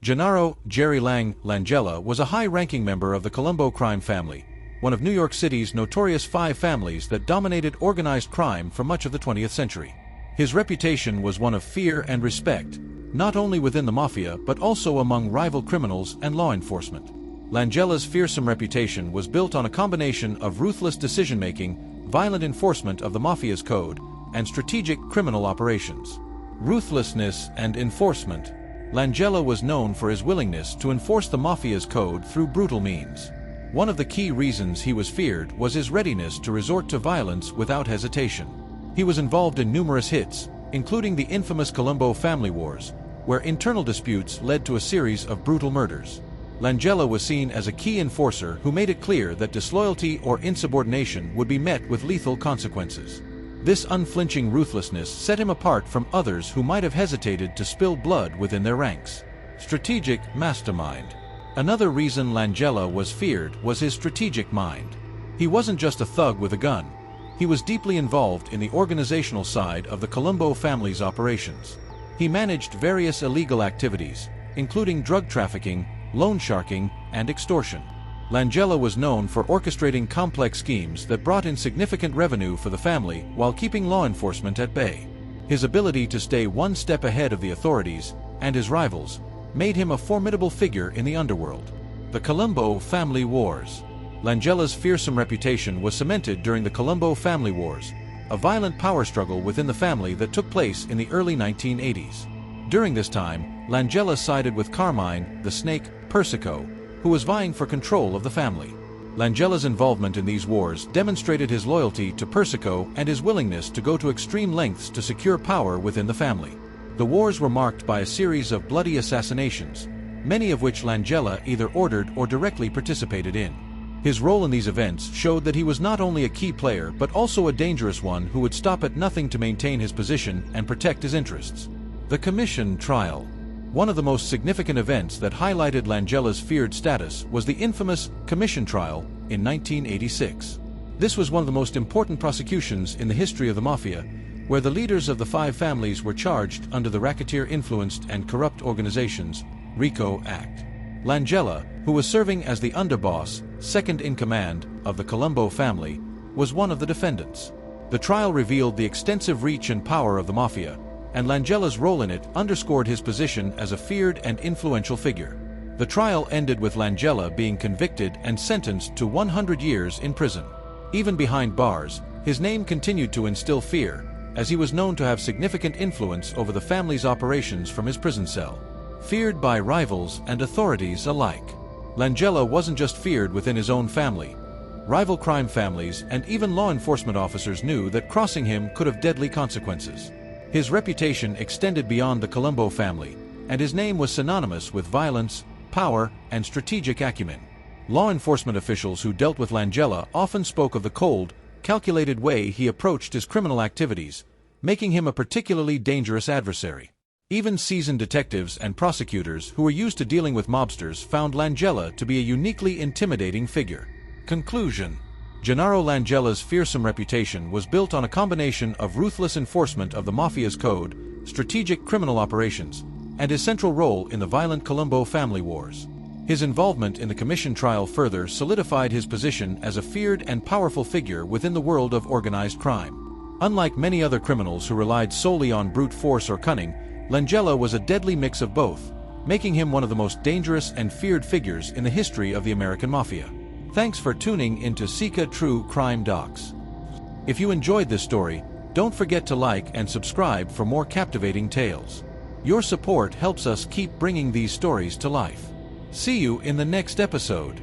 Gennaro Langella was a high-ranking member of the Colombo crime family, one of New York City's notorious five families that dominated organized crime for much of the 20th century. His reputation was one of fear and respect, not only within the mafia but also among rival criminals and law enforcement. Langella's fearsome reputation was built on a combination of ruthless decision-making, violent enforcement of the mafia's code, and strategic criminal operations. Ruthlessness and enforcement. Langella was known for his willingness to enforce the mafia's code through brutal means. One of the key reasons he was feared was his readiness to resort to violence without hesitation. He was involved in numerous hits, including the infamous Colombo family wars, where internal disputes led to a series of brutal murders. Langella was seen as a key enforcer who made it clear that disloyalty or insubordination would be met with lethal consequences. This unflinching ruthlessness set him apart from others who might have hesitated to spill blood within their ranks. Strategic mastermind. Another reason Langella was feared was his strategic mind. He wasn't just a thug with a gun. He was deeply involved in the organizational side of the Colombo family's operations. He managed various illegal activities, including drug trafficking, loan sharking, and extortion. Langella was known for orchestrating complex schemes that brought in significant revenue for the family while keeping law enforcement at bay. His ability to stay one step ahead of the authorities and his rivals made him a formidable figure in the underworld. The Colombo family wars. Langella's fearsome reputation was cemented during the Colombo family wars, a violent power struggle within the family that took place in the early 1980s. During this time, Langella sided with Carmine, the snake, Persico, who was vying for control of the family. Langella's involvement in these wars demonstrated his loyalty to Persico and his willingness to go to extreme lengths to secure power within the family. The wars were marked by a series of bloody assassinations, many of which Langella either ordered or directly participated in. His role in these events showed that he was not only a key player but also a dangerous one who would stop at nothing to maintain his position and protect his interests. The Commission Trial. One of the most significant events that highlighted Langella's feared status was the infamous Commission Trial in 1986. This was one of the most important prosecutions in the history of the mafia, where the leaders of the five families were charged under the Racketeer-Influenced and Corrupt Organizations (RICO) Act. Langella, who was serving as the underboss, second-in-command, of the Colombo family, was one of the defendants. The trial revealed the extensive reach and power of the mafia, and Langella's role in it underscored his position as a feared and influential figure. The trial ended with Langella being convicted and sentenced to 100 years in prison. Even behind bars, his name continued to instill fear, as he was known to have significant influence over the family's operations from his prison cell. Feared by rivals and authorities alike. Langella wasn't just feared within his own family. Rival crime families and even law enforcement officers knew that crossing him could have deadly consequences. His reputation extended beyond the Colombo family, and his name was synonymous with violence, power, and strategic acumen. Law enforcement officials who dealt with Langella often spoke of the cold, calculated way he approached his criminal activities, making him a particularly dangerous adversary. Even seasoned detectives and prosecutors who were used to dealing with mobsters found Langella to be a uniquely intimidating figure. Conclusion. Gennaro Langella's fearsome reputation was built on a combination of ruthless enforcement of the mafia's code, strategic criminal operations, and his central role in the violent Colombo family wars. His involvement in the Commission Trial further solidified his position as a feared and powerful figure within the world of organized crime. Unlike many other criminals who relied solely on brute force or cunning, Langella was a deadly mix of both, making him one of the most dangerous and feared figures in the history of the American Mafia. Thanks for tuning into Sika True Crime Docs. If you enjoyed this story, don't forget to like and subscribe for more captivating tales. Your support helps us keep bringing these stories to life. See you in the next episode.